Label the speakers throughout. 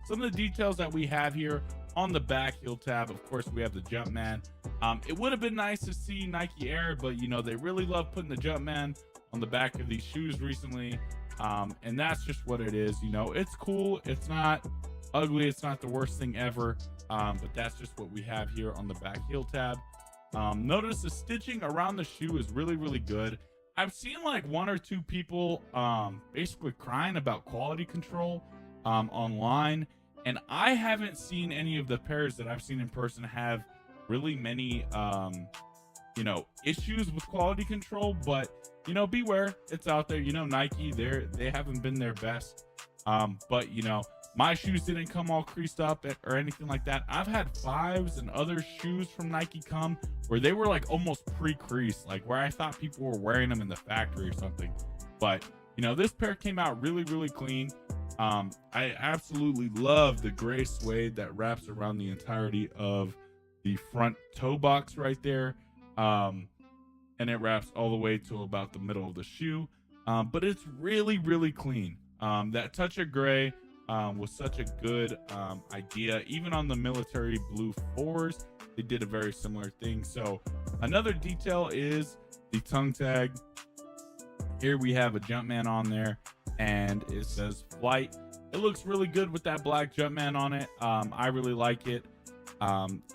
Speaker 1: some of the details that we have here on the back heel tab. Of course, we have the Jumpman. It would have been nice to see Nike Air, but they really love putting the Jumpman on the back of these shoes recently. And that's just what it is. It's cool. It's not ugly. It's not the worst thing ever. But that's just what we have here on the back heel tab. Notice the stitching around the shoe is really, really good. I've seen like one or two people basically crying about quality control online, and I haven't seen any of the pairs that I've seen in person have really many issues with quality control. But beware, it's out there. Nike, they haven't been their best. But my shoes didn't come all creased up or anything like that. I've had fives and other shoes from Nike come where they were like almost pre-creased, like where I thought people were wearing them in the factory or something. But this pair came out really, really clean. I absolutely love the gray suede that wraps around the entirety of the front toe box right there. And it wraps all the way to about the middle of the shoe. But it's really, really clean. That touch of gray was such a good idea. Even on the military blue 4s, they did a very similar thing. So another detail is the tongue tag. Here we have a Jumpman on there, and it says Flight. It looks really good with that black Jumpman on it. I really like it.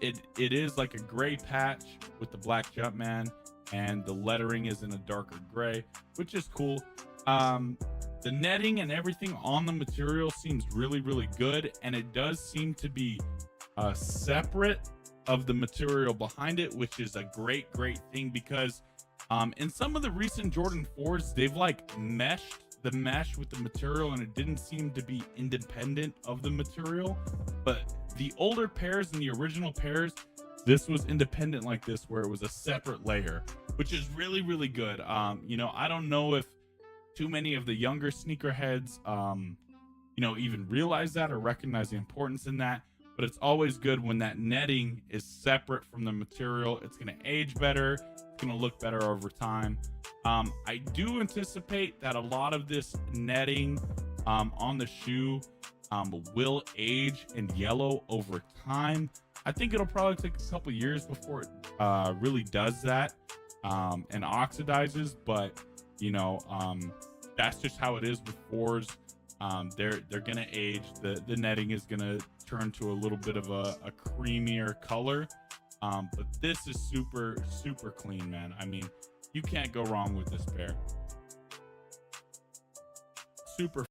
Speaker 1: It is like a gray patch with the black Jumpman, and the lettering is in a darker gray, which is cool. The netting and everything on the material seems really, really good, and it does seem to be separate of the material behind it, which is a great thing, because in some of the recent Jordan 4s, they've like meshed the mesh with the material, and it didn't seem to be independent of the material. But the older pairs and the original pairs, this was independent like this, where it was a separate layer, which is really, really good. I don't know if too many of the younger sneakerheads even realize that or recognize the importance in that, but it's always good when that netting is separate from the material. It's going to age better. It's going to look better over time. I do anticipate that a lot of this netting on the shoe will age and yellow over time. I think it'll probably take a couple years before it really does that and oxidizes, but that's just how it is with 4s. They're gonna age. The netting is gonna turn to a little bit of a creamier color, but this is super, super clean, man. I mean, you can't go wrong with this pair. Super